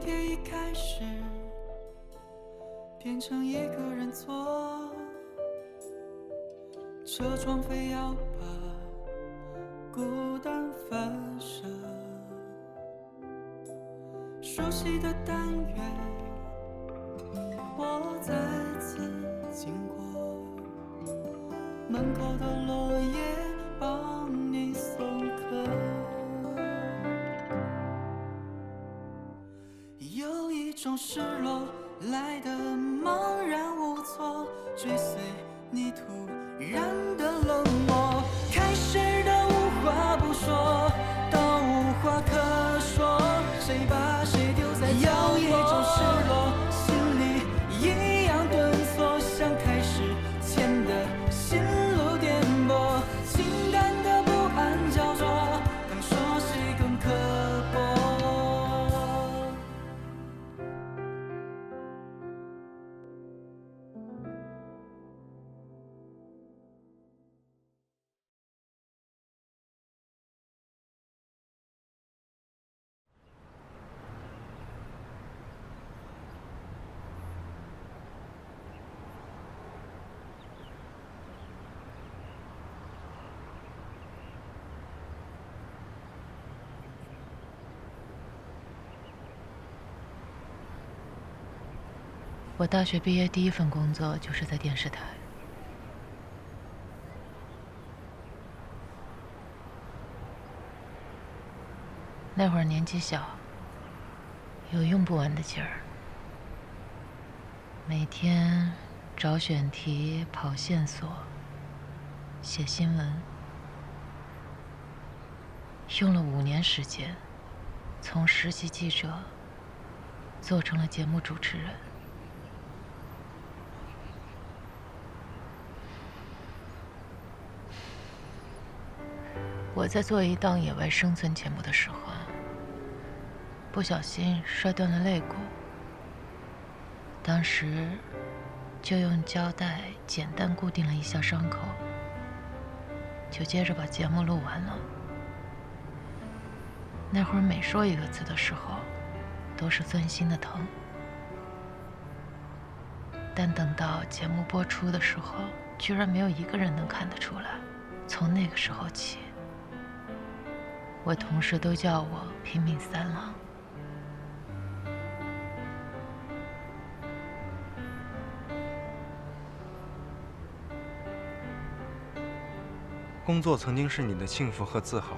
天一开始变成一个人坐，车窗非要把孤单反射，熟悉的单元我再次经过，门口的落叶帮你送客，有一种失落来得茫然无措，追随你突然的冷漠，开始的无话不说到无话可说，谁把谁丢在角落，有一种失落心里一样顿挫，像开始前的心路颠簸，情感的不安焦灼，当说谁更刻薄。我大学毕业第一份工作就是在电视台。那会儿年纪小，有用不完的劲儿，每天找选题、跑线索、写新闻，用了5年时间，从实习记者做成了节目主持人。我在做一档野外生存节目的时候，不小心摔断了肋骨，当时就用胶带简单固定了一下伤口，就接着把节目录完了。那会儿每说一个字的时候，都是钻心的疼，但等到节目播出的时候，居然没有一个人能看得出来。从那个时候起，我同事都叫我拼命三郎。工作曾经是你的幸福和自豪，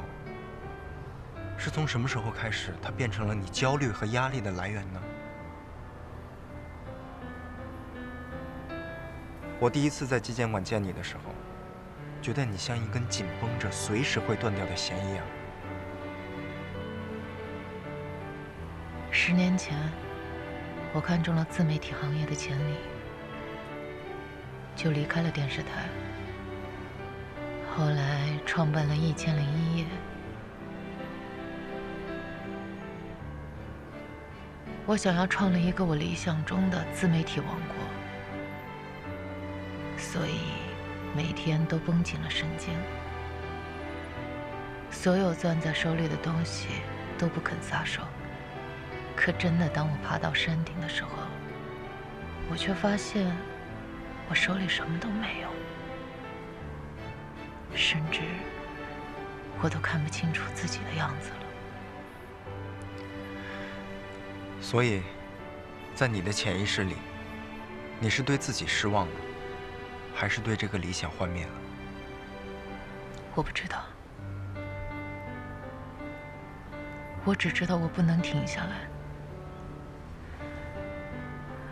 是从什么时候开始，它变成了你焦虑和压力的来源呢？我第一次在纪检馆见你的时候，觉得你像一根紧绷着、随时会断掉的弦一样。10年前，我看中了自媒体行业的潜力，就离开了电视台。后来创办了《1001夜》，我想要创立一个我理想中的自媒体王国，所以每天都绷紧了神经，所有攥在手里的东西都不肯撒手。可真的，当我爬到山顶的时候，我却发现我手里什么都没有，甚至我都看不清楚自己的样子了。所以，在你的潜意识里，你是对自己失望了，还是对这个理想幻灭了？我不知道，我只知道我不能停下来。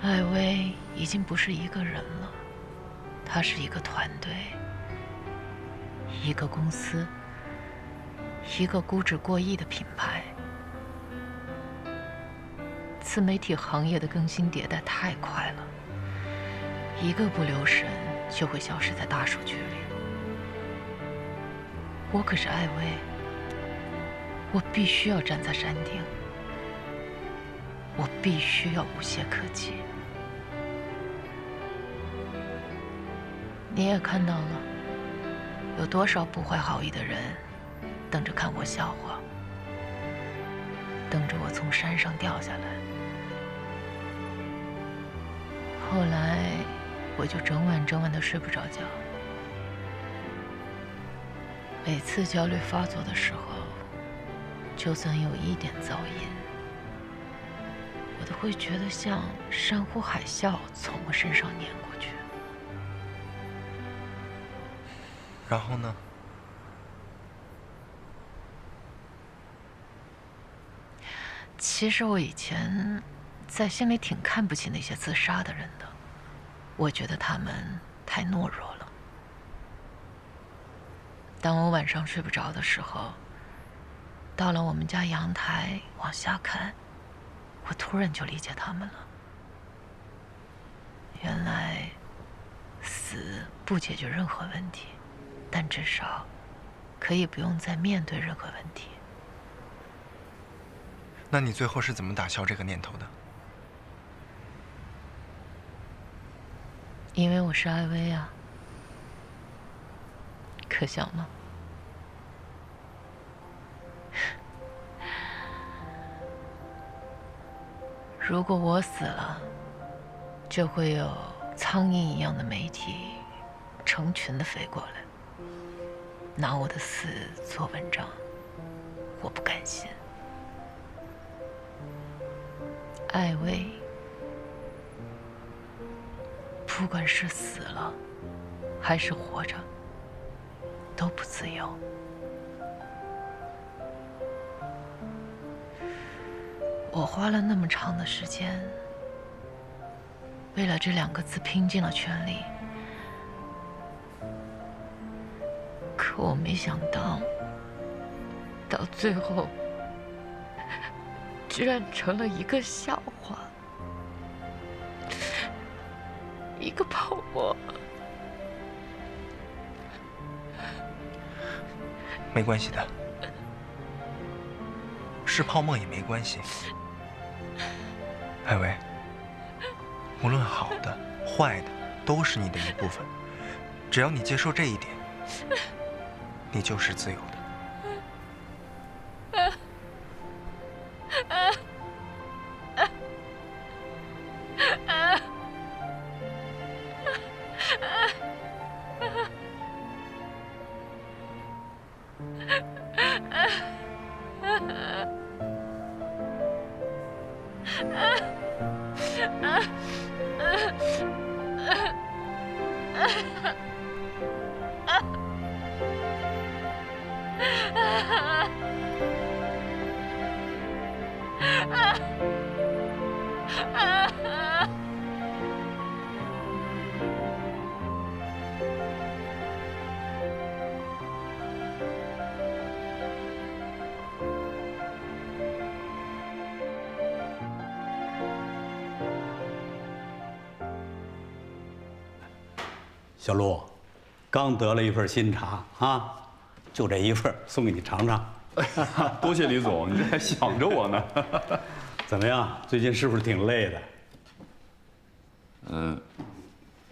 艾薇已经不是一个人了，她是一个团队，一个公司，一个估值过亿的品牌。自媒体行业的更新迭代太快了，一个不留神就会消失在大数据里。我可是艾薇，我必须要站在山顶，我必须要无懈可击。你也看到了，有多少不怀好意的人等着看我笑话，等着我从山上掉下来。后来我就整晚的睡不着觉。每次焦虑发作的时候，就算有一点噪音，我都会觉得像山呼海啸从我身上碾过去。然后呢？其实我以前在心里挺看不起那些自杀的人的，我觉得他们太懦弱了。当我晚上睡不着的时候，到了我们家阳台往下看，我突然就理解他们了。原来，死不解决任何问题，但至少可以不用再面对任何问题。那你最后是怎么打消这个念头的？因为我是艾薇啊，可笑吗？如果我死了，就会有苍蝇一样的媒体成群的飞过来，拿我的死做文章。我不甘心。艾薇，不管是死了还是活着，都不自由。我花了那么长的时间，为了这2个字拼尽了全力，可我没想到，到最后居然成了一个笑话，一个泡沫。没关系的，是泡沫也没关系。艾薇，无论好的、坏的，都是你的一部分。只要你接受这一点，你就是自由的。小陆，刚得了一份新茶啊，就这一份，送给你尝尝。多谢李总，你这还想着我呢。怎么样？最近是不是挺累的？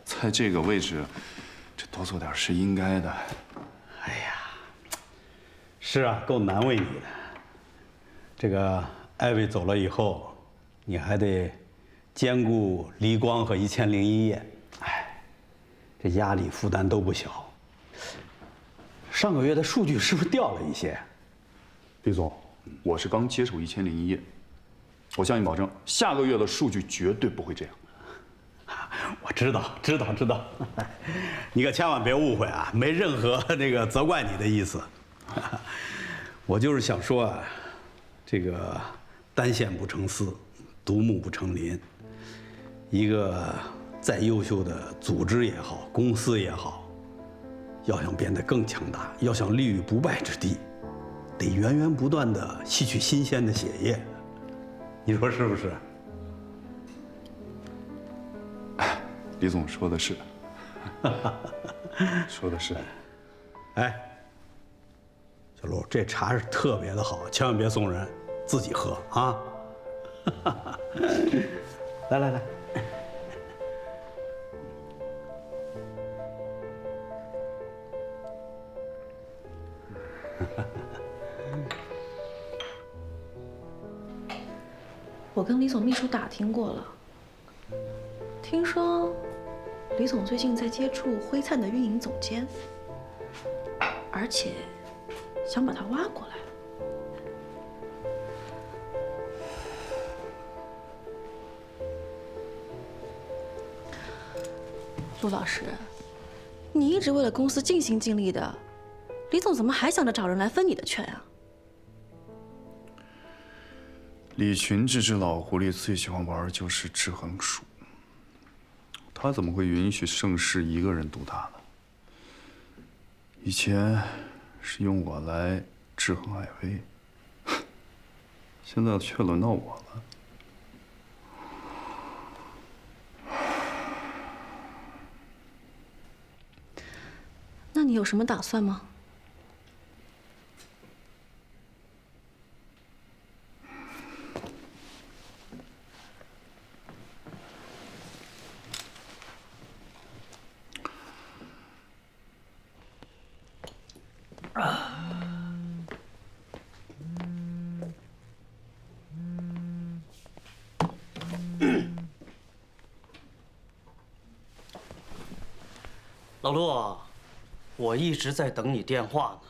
在这个位置，这多做点是应该的。哎呀，是啊，够难为你的。这个艾薇走了以后，你还得兼顾黎光和1001夜，哎，这压力负担都不小。上个月的数据是不是掉了一些？李总，我是刚接手1001夜，我向你保证，下个月的数据绝对不会这样。我知道，你可千万别误会啊，没任何这个责怪你的意思。我就是想说啊，这个单线不成丝，独木不成林。一个再优秀的组织也好，公司也好，要想变得更强大，要想立于不败之地，得源源不断地吸取新鲜的血液。你说是不是？李总说的是，说的是。哎，小陆，这茶是特别的好，千万别送人，自己喝啊！来，我跟李总秘书打听过了，听说李总最近在接触辉灿的运营总监，而且想把他挖过来。陆老师，你一直为了公司尽心尽力的，李总怎么还想着找人来分你的权啊？李群这只老狐狸最喜欢玩的就是制衡术，他怎么会允许盛世一个人独大呢？以前是用我来制衡艾薇，现在却轮到我了。那你有什么打算吗？老陆，我一直在等你电话呢。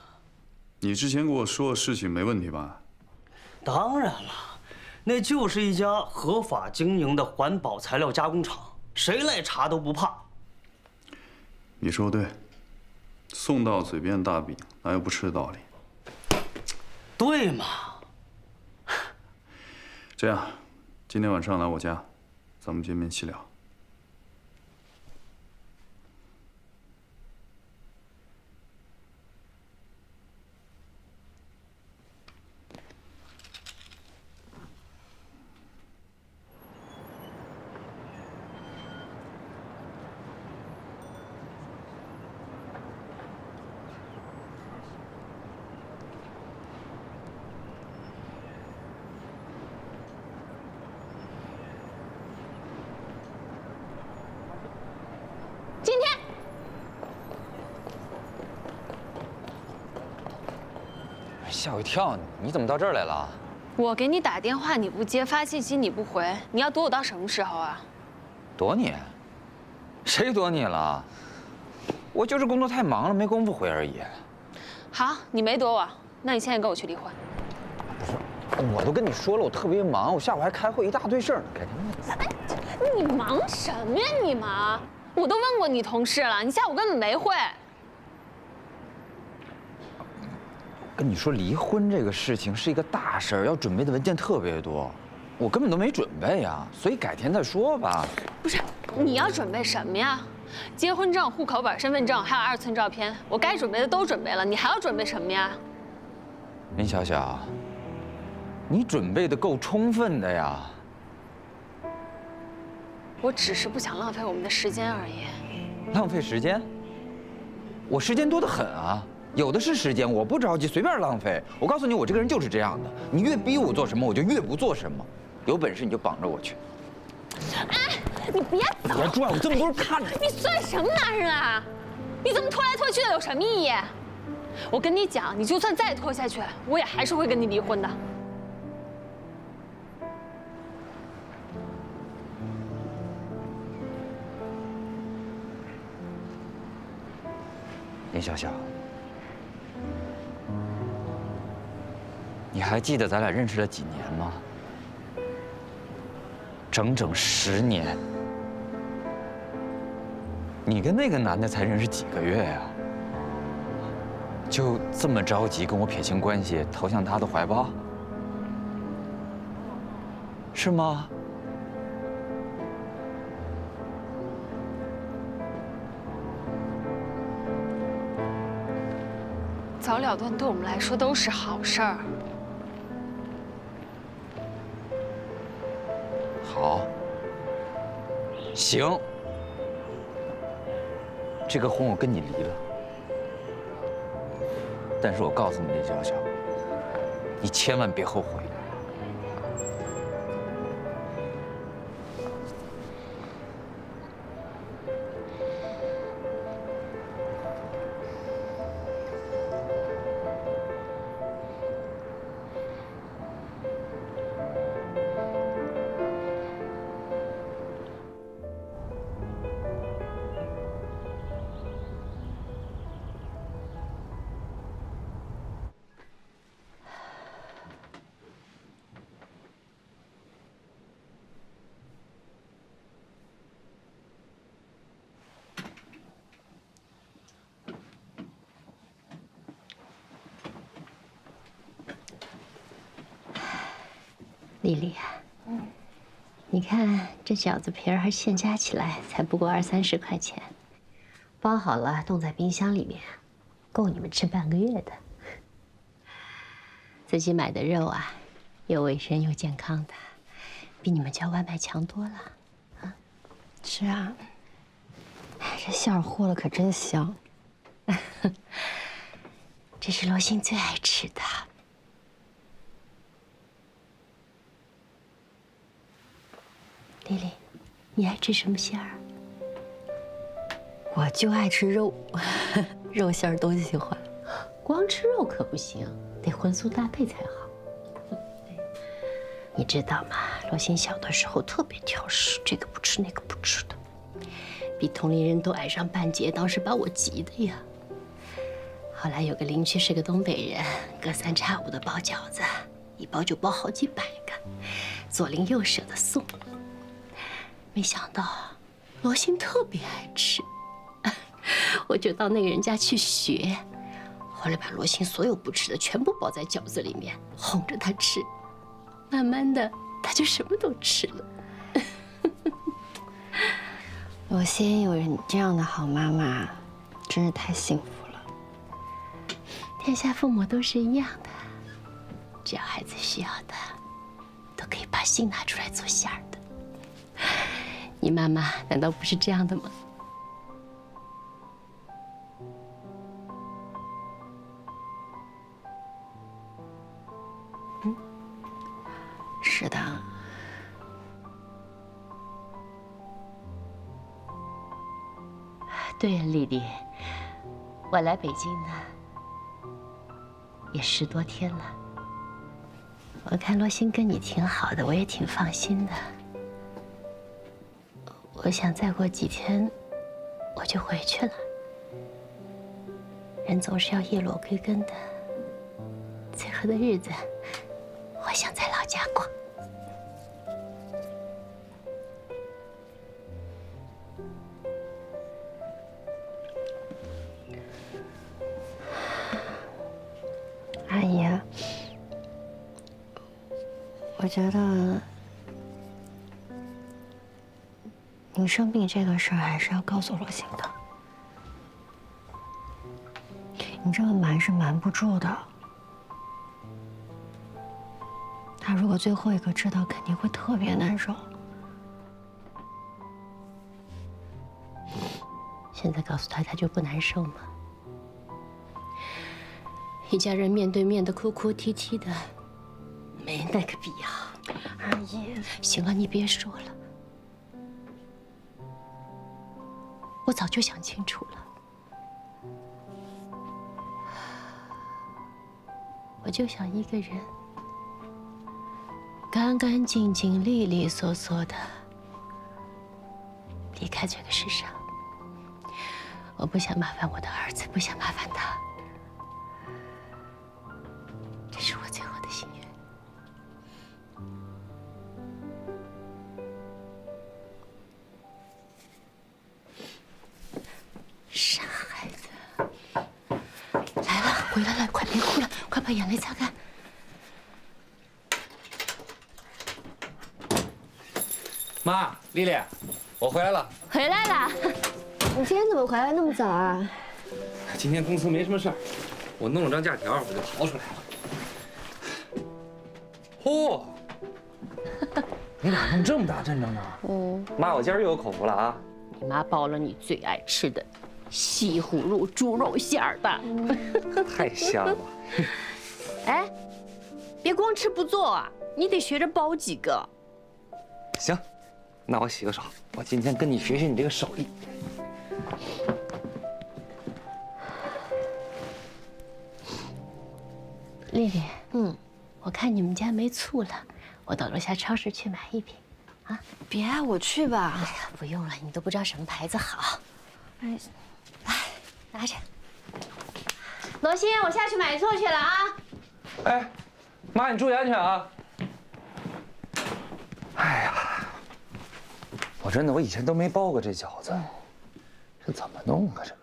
你之前跟我说的事情没问题吧？当然了，那就是一家合法经营的环保材料加工厂，谁来查都不怕。你说的对，送到嘴边的大饼哪有不吃的道理？对嘛？这样，今天晚上来我家，咱们见面细聊。吓我一跳！你怎么到这儿来了？我给你打电话你不接，发信息你不回，你要躲我到什么时候啊？躲你？谁躲你了？我就是工作太忙了，没工夫回而已。好，你没躲我，那你现在跟我去离婚。不是，我都跟你说了，我特别忙，我下午还开会，一大堆事儿呢。改天。你忙什么呀？你忙？我都问过你同事了，你下午根本没会。跟你说，离婚这个事情是一个大事儿，要准备的文件特别多，我根本都没准备呀，所以改天再说吧。不是，你要准备什么呀？结婚证、户口本、身份证，还有2寸照片，我该准备的都准备了，你还要准备什么呀？林小小，你准备的够充分的呀。我只是不想浪费我们的时间而已。浪费时间？我时间多得很啊。有的是时间，我不着急，随便浪费。我告诉你，我这个人就是这样的。你越逼我做什么，我就越不做什么。有本事你就绑着我去。哎，你别走！别拽我，这么多人看着。你算什么男人啊？你这么拖来拖去的有什么意义？我跟你讲，你就算再拖下去，我也还是会跟你离婚的。林小小。你还记得咱俩认识了几年吗？整整10年。你跟那个男的才认识几个月呀？就这么着急跟我撇清关系，投向他的怀抱？是吗？早了断对我们来说都是好事儿。好，行，这个婚我跟你离了，但是我告诉你林小小，你千万别后悔。丽丽，你看这饺子皮儿还现加起来才不过20-30块钱，包好了冻在冰箱里面，够你们吃半个月的。自己买的肉啊，又卫生又健康的，比你们叫外卖强多了。啊，是啊，这馅儿和了可真香。这是罗欣最爱吃的。丽丽，你爱吃什么馅儿？我就爱吃肉，肉馅儿都喜欢。光吃肉可不行，得荤素搭配才好。你知道吗？罗欣小的时候特别挑食，这个不吃那个不吃的，比同龄人都矮上半截，当时把我急的呀。后来有个邻居是个东北人，隔3差5的包饺子，一包就包好几百个，左邻右舍的送。没想到罗欣特别爱吃，我就到那个人家去学，后来把罗欣所有不吃的全部包在饺子里面，哄着他吃，慢慢的他就什么都吃了。罗欣有你这样的好妈妈，真是太幸福了。天下父母都是一样的，只要孩子需要的，都可以把心拿出来做馅儿的。你妈妈难道不是这样的吗？是的。对呀，丽丽，我来北京呢，也10多天了。我看罗欣跟你挺好的，我也挺放心的。我想再过几天，我就回去了。人总是要叶落归根的，最后的日子，我想在老家过。阿姨，我觉得你生病这个事儿还是要告诉罗欣的。你这个瞒是瞒不住的，他如果最后一个知道，肯定会特别难受。现在告诉他，他就不难受吗？一家人面对面的哭哭啼啼的，没那个必要。阿姨，行了，你别说了，我早就想清楚了，我就想一个人干干净净、利利索索的离开这个世上。我不想麻烦我的儿子，不想麻烦他。这是我最后的心愿。傻孩子，来了，回来了，快别哭了，快把眼泪擦干。妈，丽丽，我回来了。回来了。你今天怎么回来那么早啊？今天公司没什么事儿，我弄了张假条，我就逃出来了。嚯，你咋弄这么大阵仗呢？妈，我今儿又有口福了啊！你妈包了你最爱吃的西葫芦猪肉馅儿的，太香了。哎，别光吃不做啊，你得学着包几个。行，那我洗个手，我今天跟你学学你这个手艺。丽丽，我看你们家没醋了，我到楼下超市去买一瓶，啊？别，我去吧。哎呀，不用了，你都不知道什么牌子好。哎，来，拿着。罗欣，我下去买醋去了啊。哎，妈，你注意安全啊！哎呀，我以前都没包过这饺子，这怎么弄啊？这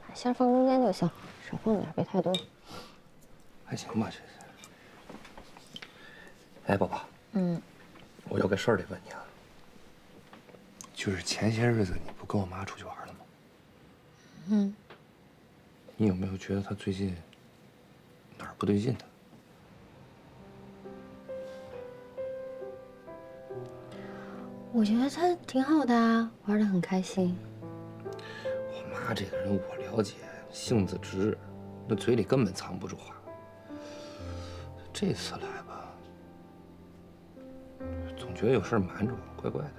把馅放中间就行，少放点，别太多。还行吧，这是。哎，宝宝，我有个事儿得问你啊，就是前些日子你不跟我妈出去玩了吗？你有没有觉得她最近哪儿不对劲的？我觉得他挺好的啊，玩得很开心。我妈这个人我了解，性子直，那嘴里根本藏不住话。这次来吧，总觉得有事儿瞒着我，怪怪的。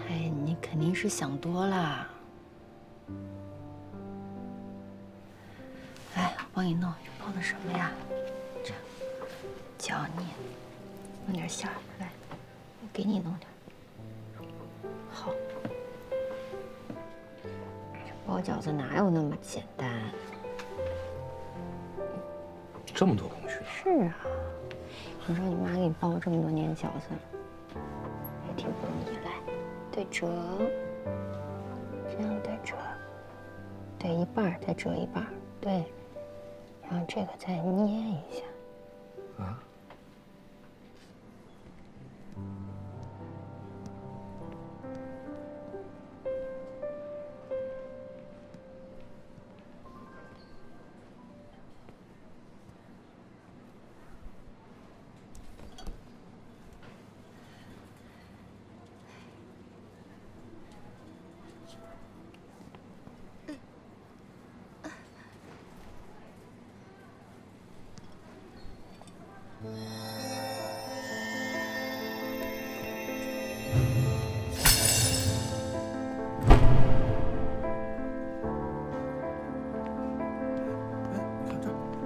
哎，你肯定是想多了。来，我帮你弄，这包的什么呀？这脚你弄点馅儿，来，我给你弄点。好，这包饺子哪有那么简单？这么多工序呢？是啊，你说你妈给你包了这么多年饺子，也挺不容易。来，对折，这样对折，对一半儿再折一半儿，对，然后这个再捏一下。啊？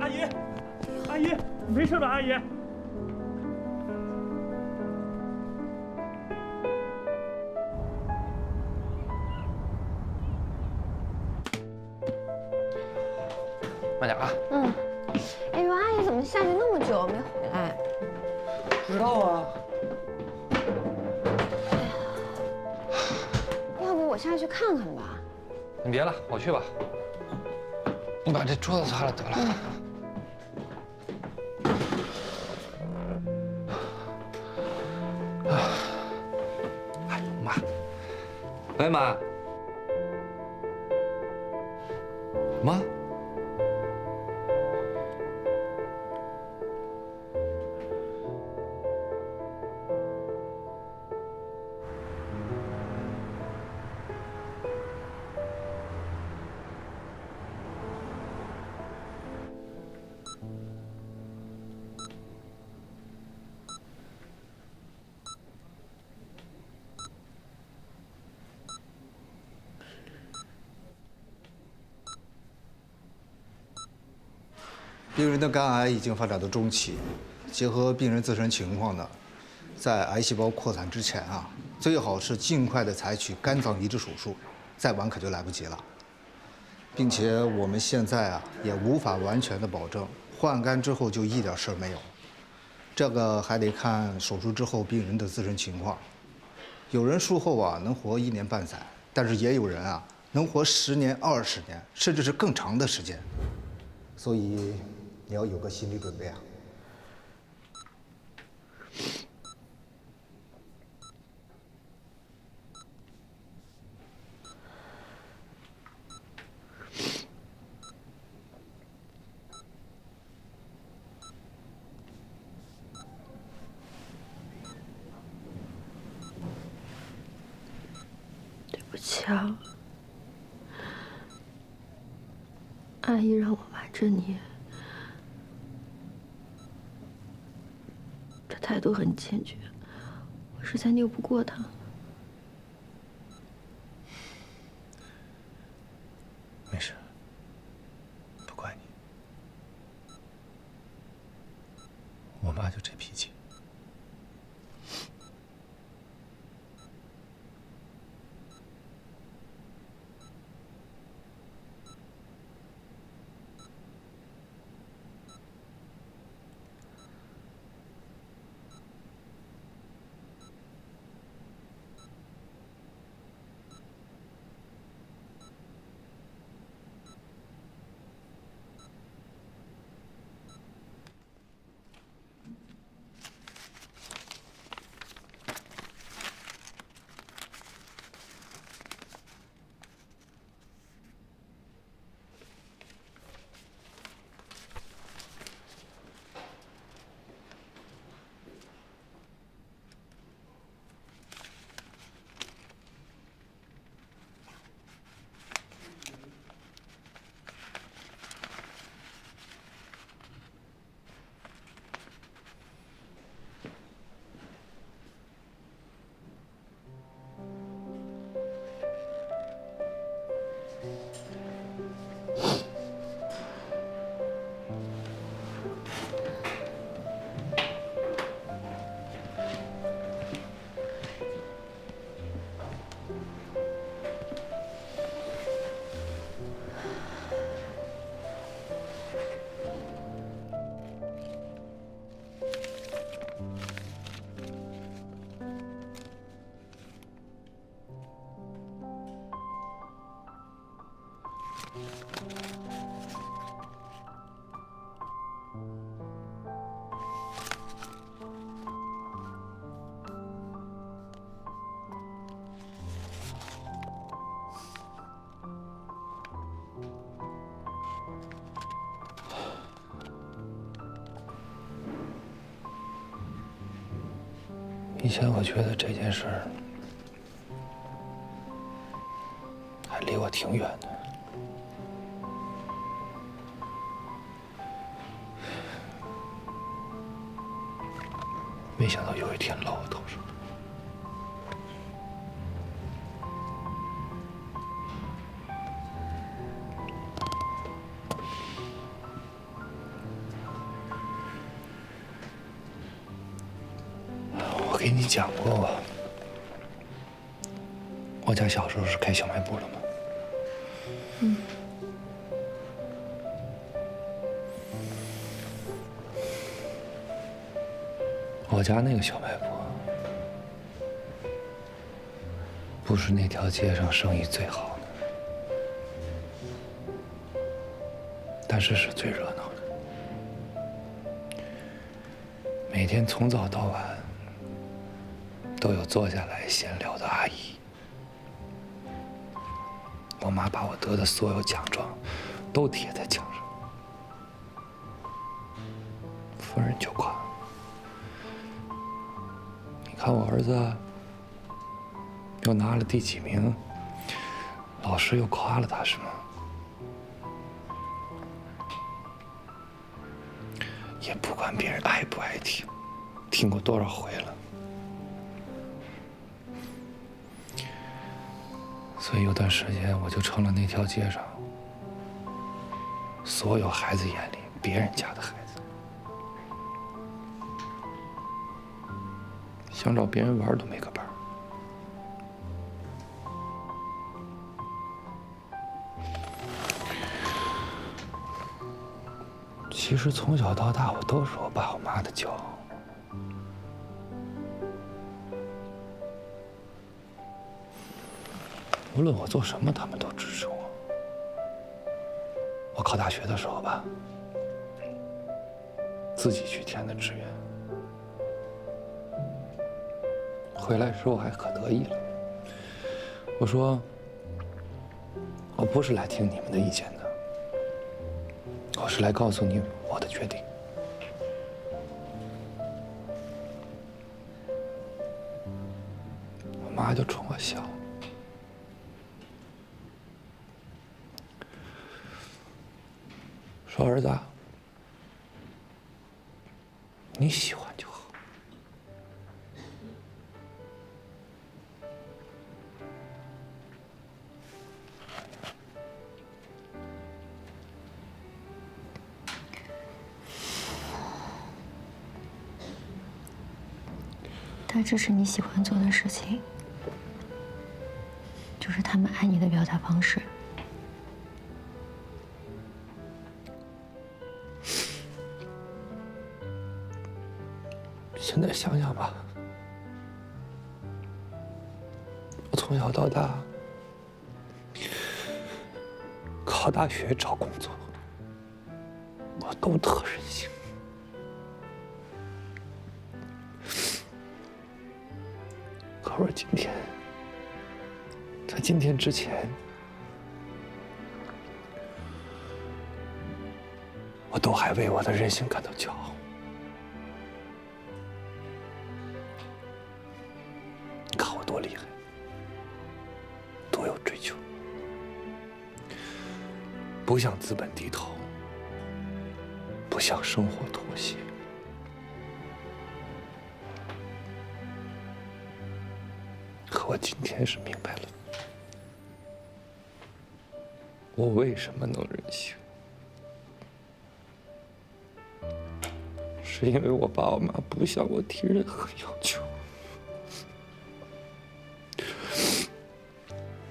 阿姨，阿姨，没事吧，阿姨？慢点啊！哎呦，阿姨怎么下去那么久没回来？不知道啊。要不我下去看看吧。你别了，我去吧。你把这桌子擦了得了。哎，妈，喂，妈，妈。病人的肝癌已经发展到中期，结合病人自身情况呢，在癌细胞扩散之前啊，最好是尽快的采取肝脏移植手术，再晚可就来不及了。并且我们现在啊，也无法完全的保证换肝之后就一点事儿没有，这个还得看手术之后病人的自身情况。有人术后啊能活1年半载，但是也有人啊能活10年、20年，甚至是更长的时间。所以你要有个心理准备啊。对不起啊，阿姨让我瞒着你，这态度很坚决，我实在拗不过她。没事，不怪你。我妈就这脾气。以前我觉得这件事儿还离我挺远的，没想到有一天落我头上。我给你讲过，我家小时候是开小卖部的吗？嗯。我家那个小卖部，不是那条街上生意最好的，但是是最热闹的。每天从早到晚，都有坐下来闲聊的阿姨。我妈把我得的所有奖状都贴在墙上，逢人就夸。你看我儿子又拿了第几名，老师又夸了他，是吗？也不管别人爱不爱听，听过多少回了。所以有段时间，我就成了那条街上所有孩子眼里别人家的孩子，想找别人玩都没个伴儿。其实从小到大，我都是我爸我妈的骄傲。无论我做什么，他们都支持我。我考大学的时候吧，自己去填的志愿，回来时候我还可得意了。我说，我不是来听你们的意见的，我是来告诉你我的决定。我妈就冲我笑。说儿子，你喜欢就好。他支持你喜欢做的事情，就是他们爱你的表达方式。现在想想吧，我从小到大，考大学、找工作，我都特任性。可是今天，在今天之前，我都还为我的任性感到骄傲。多厉害，多有追求，不向资本低头，不向生活妥协。可我今天是明白了，我为什么能任性，是因为我爸我妈不向我提任何要求。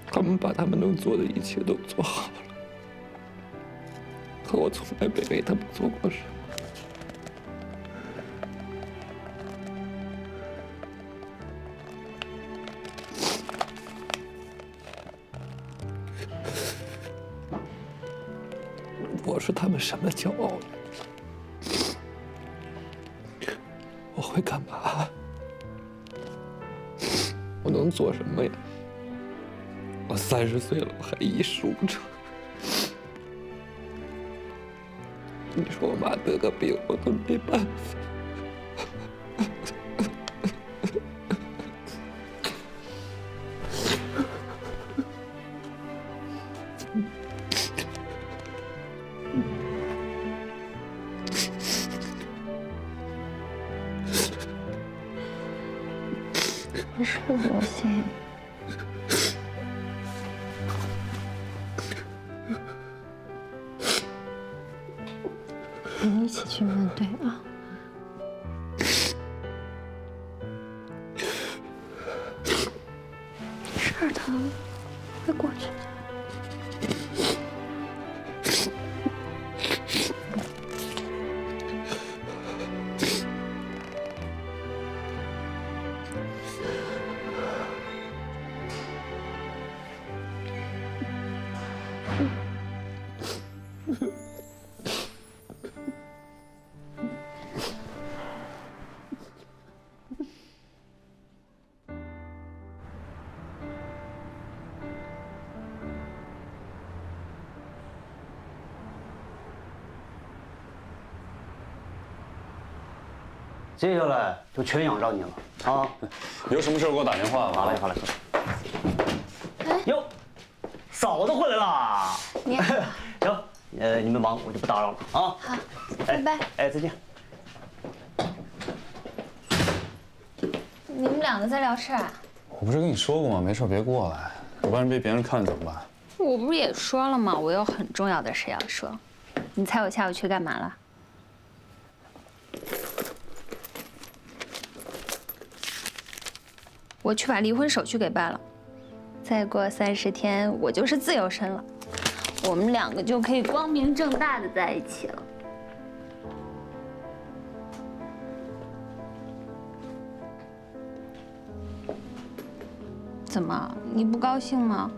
他们把他们能做的一切都做好了，可我从来没为他们做过什么。剥夺他们什么骄傲呢？我会干嘛？我能做什么呀？我30岁了，我还一事无成。你说我妈得个病，我都没办法。没事，罗欣。我们一起去面对啊！没事的，会过去的。接下来就全仰仗你了啊！有什么事给我打电话吧。好嘞，好嘞。哟，嫂子回来啦！你好。行，你们忙，我就不打扰了啊。好，拜拜。哎，再见。你们两个在聊事儿啊？我不是跟你说过吗？没事别过来，要不然被别人看了怎么办？我不是也说了吗？我有很重要的事要说。你猜我下午去干嘛了？我去把离婚手续给办了，再过30天我就是自由身了，我们两个就可以光明正大的在一起了。怎么，你不高兴吗？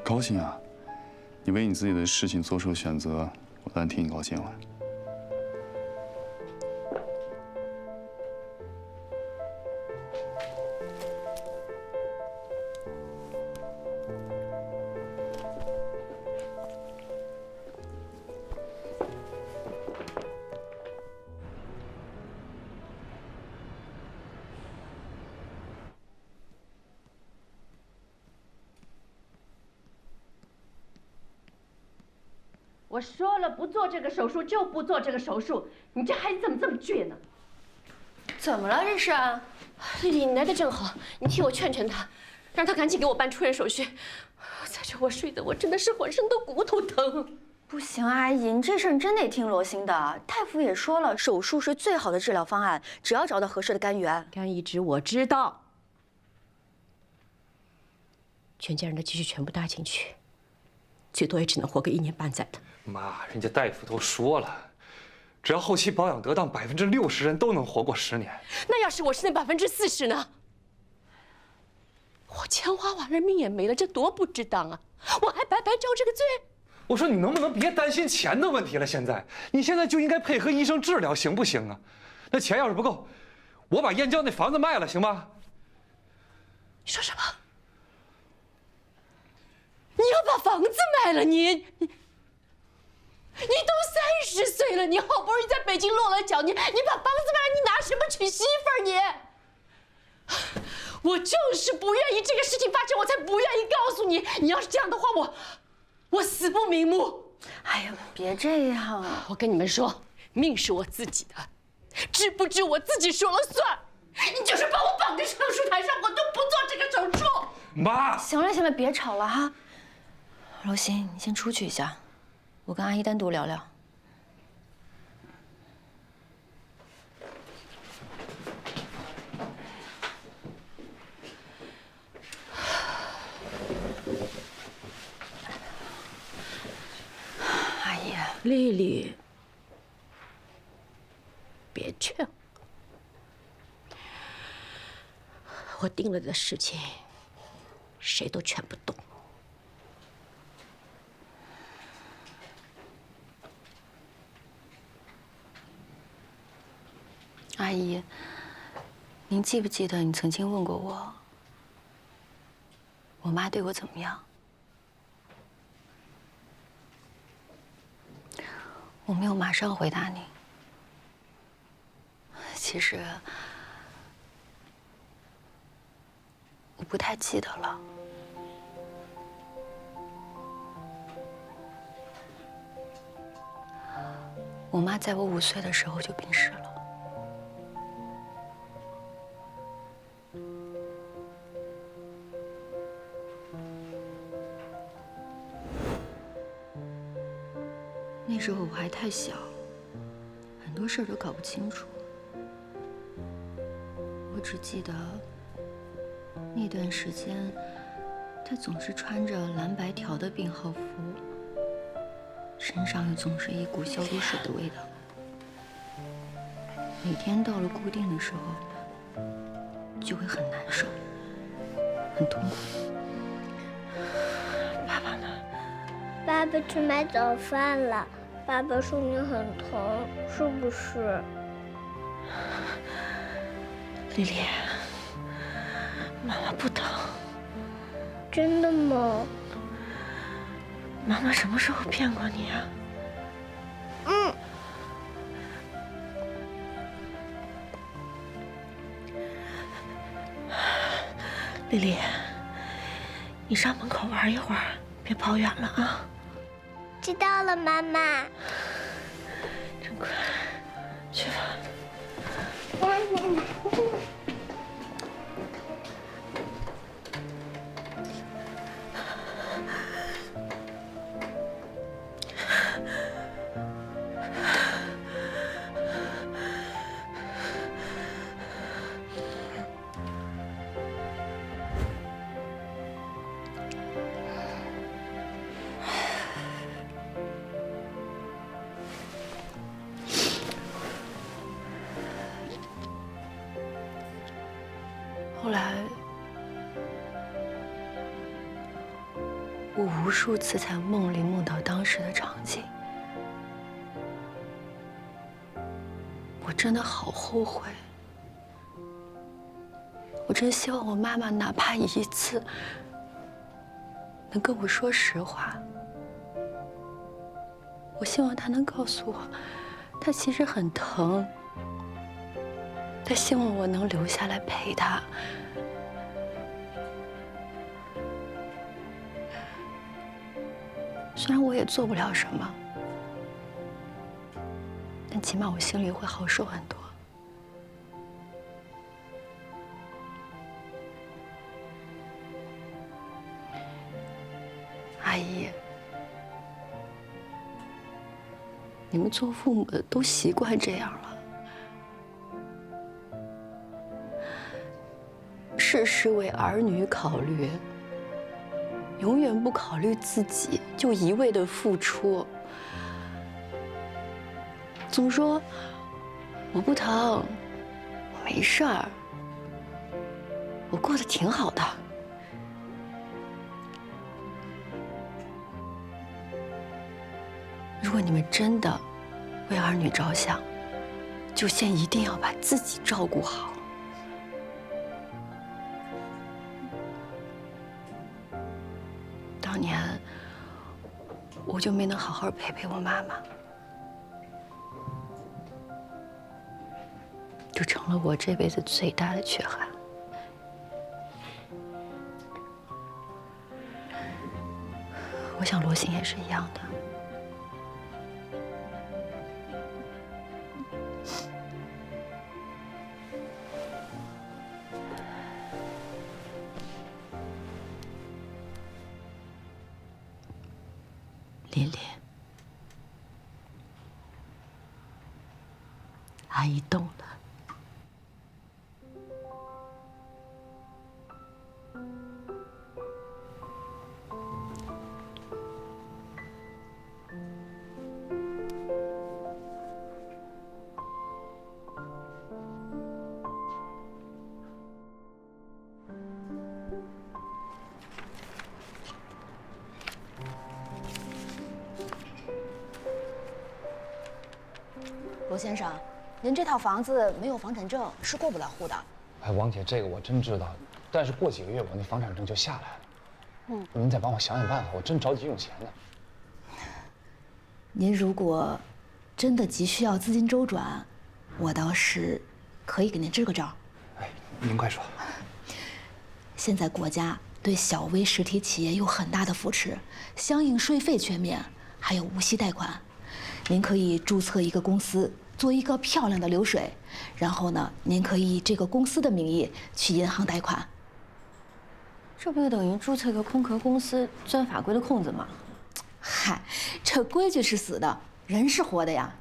高兴啊！你为你自己的事情做出了选择，我当然替你高兴了。我说了不做这个手术就不做这个手术，你这孩子怎么这么倔呢？怎么了这是？丽丽，你来的正好，你替我劝劝他，让他赶紧给我办出院手续。在这我睡得我真的是浑身都骨头疼。不行，阿姨，你这事儿真得听罗欣的。大夫也说了，手术是最好的治疗方案，只要找到合适的肝源。肝移植我知道，全家人的积蓄全部搭进去，最多也只能活个1年半载的。妈，人家大夫都说了，只要后期保养得当，60%人都能活过10年。那要是我是那40%呢？我钱花完了，命也没了，这多不值当啊！我还白白遭这个罪。我说你能不能别担心钱的问题了？你现在就应该配合医生治疗，行不行啊？那钱要是不够，我把燕郊那房子卖了，行吗？你说什么？你要把房子卖了？你都30岁了，你好不容易在北京落了脚，你把房子卖了，你拿什么娶媳妇儿？你，我就是不愿意这个事情发生，我才不愿意告诉你。你要是这样的话，我死不瞑目。哎呀，别这样啊！我跟你们说，命是我自己的，治不治我自己说了算。你就是把我绑在手术台上，我都不做这个手术。妈，行了行了，别吵了哈。罗欣，你先出去一下，我跟阿姨单独聊聊。阿姨，丽丽，别劝我定了的事情，谁都劝不动。阿姨，您记不记得你曾经问过我妈对我怎么样？我没有马上回答您。其实我不太记得了。我妈在我5岁的时候就病逝了。那时候我还太小，很多事儿都搞不清楚。我只记得那段时间，她总是穿着蓝白条的病号服，身上又总是一股消毒水的味道。每天到了固定的时候，就会很难受，很痛苦。爸爸呢？爸爸去买早饭了。爸爸说你很疼，是不是？丽丽，妈妈不疼。真的吗？妈妈什么时候骗过你啊？丽丽，你上门口玩一会儿，别跑远了啊。知道了，妈妈。真乖，去吧。后来，我无数次在梦里梦到当时的场景，我真的好后悔。我真希望我妈妈哪怕一次能跟我说实话。我希望她能告诉我，她其实很疼。他希望我能留下来陪他。虽然我也做不了什么，但起码我心里会好受很多。阿姨，你们做父母的都习惯这样了。事事为儿女考虑，永远不考虑自己，就一味的付出。总说我不疼，我没事儿，我过得挺好的。如果你们真的为儿女着想，就先一定要把自己照顾好。当年我就没能好好陪陪我妈妈，就成了我这辈子最大的缺憾。我想罗欣也是一样的。琳琳，阿姨懂了。罗先生，您这套房子没有房产证是过不了户的。哎，王姐，这个我真知道，但是过几个月我那房产证就下来了。您再帮我想想办法，我真着急用钱呢。您如果真的急需要资金周转，我倒是可以给您支个招。哎，您快说。现在国家对小微实体企业有很大的扶持，相应税费全免，还有无息贷款。您可以注册一个公司，做一个漂亮的流水，然后呢，您可以以这个公司的名义去银行贷款。这不就等于注册个空壳公司，钻法规的空子吗？嗨，这规矩是死的，人是活的呀。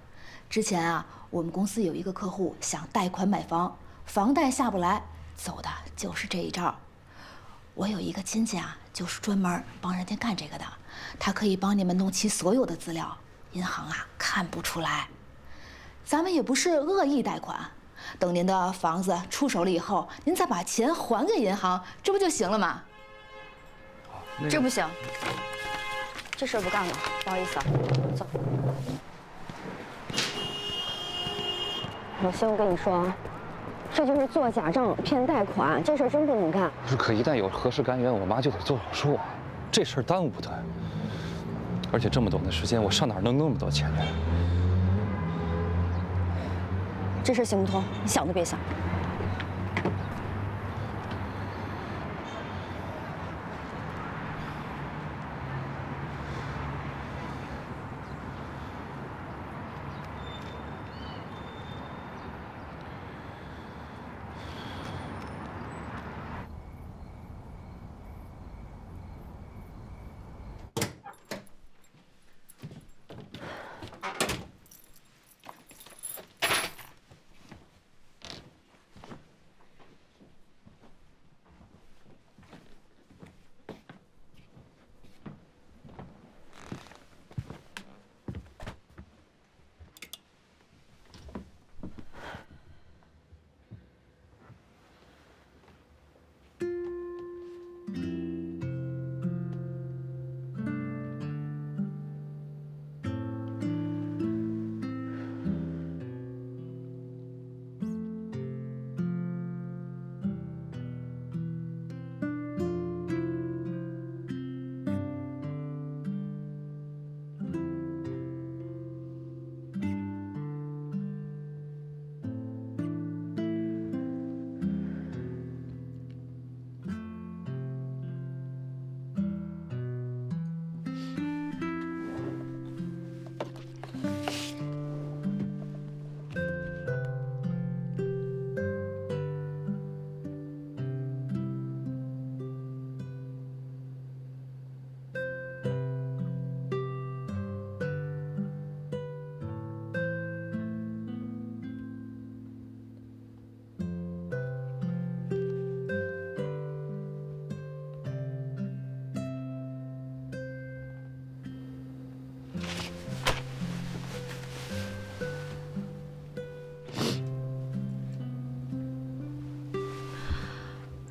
之前啊，我们公司有一个客户想贷款买房，房贷下不来，走的就是这一招。我有一个亲戚啊，就是专门帮人家干这个的，他可以帮你们弄齐所有的资料，银行啊看不出来。咱们也不是恶意贷款，等您的房子出手了以后，您再把钱还给银行，这不就行了吗？这不行，这事儿不干了，不好意思啊，走。老兄，我跟你说，这就是做假账骗贷款，这事儿真不能干。不是，可一旦有核实干源，我妈就得做手术，这事儿耽误不得。而且这么短的时间，我上哪儿能弄那么多钱来？这事行不通，你想都别想。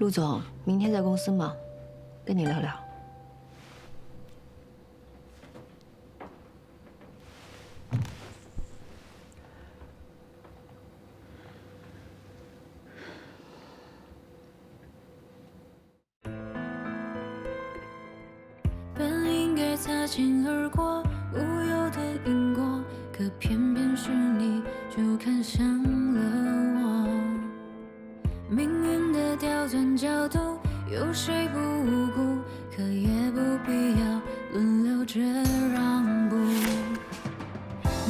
陆总，明天在公司吗？跟你聊聊。本应该擦肩而过，无忧的因果，可偏偏是你就看上了我。命运的刁钻角度，有谁不无辜？可也不必要轮流着让步。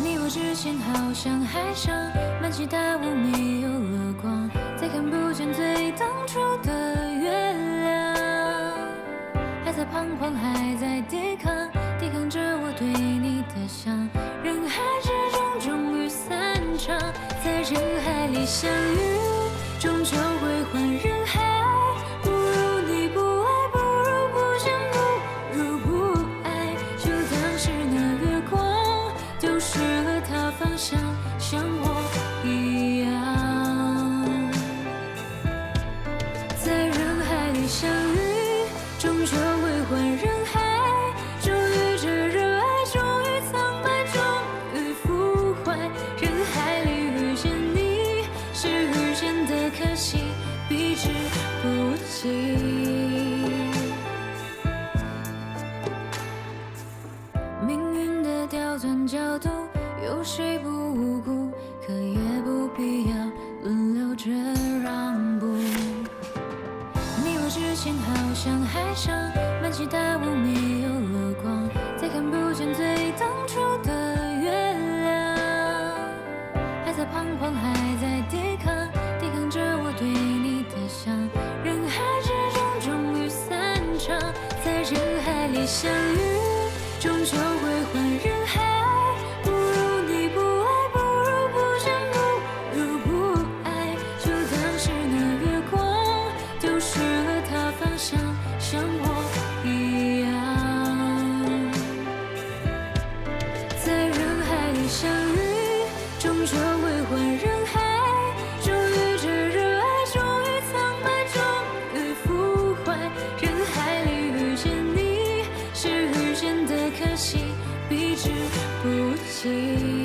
你我之间好像海上满起大雾，没有了光，再看不见最当初的月亮。还在彷徨，还在抵抗，抵抗着我对你的想。人海之中，终于散场，在人海里相遇，终究归还人海。不如你不爱，不如不见，不如不爱。就当是那月光丢失了它方向，像我一样。在人海里相遇，终究归还人海。终于这热爱，终于苍白，终于腐坏。人海里遇见你。调转角度，有谁不无辜？可也不必要轮流着让步。你我之间好像海上满起大雾，没有了光，再看不见最当初的月亮，还在彷徨，还在抵抗，抵抗着我对你的想。人海之中终于散场，在人海里相遇，终究会换人海。不如你不爱，不如不见，不如不爱。就当是那月光丢失了它方向，像我一样。在人海里相遇，终究会换人海。终于这热爱，终于苍白，终于腐坏。人海里遇见你，是遇见的可惜，避之不及。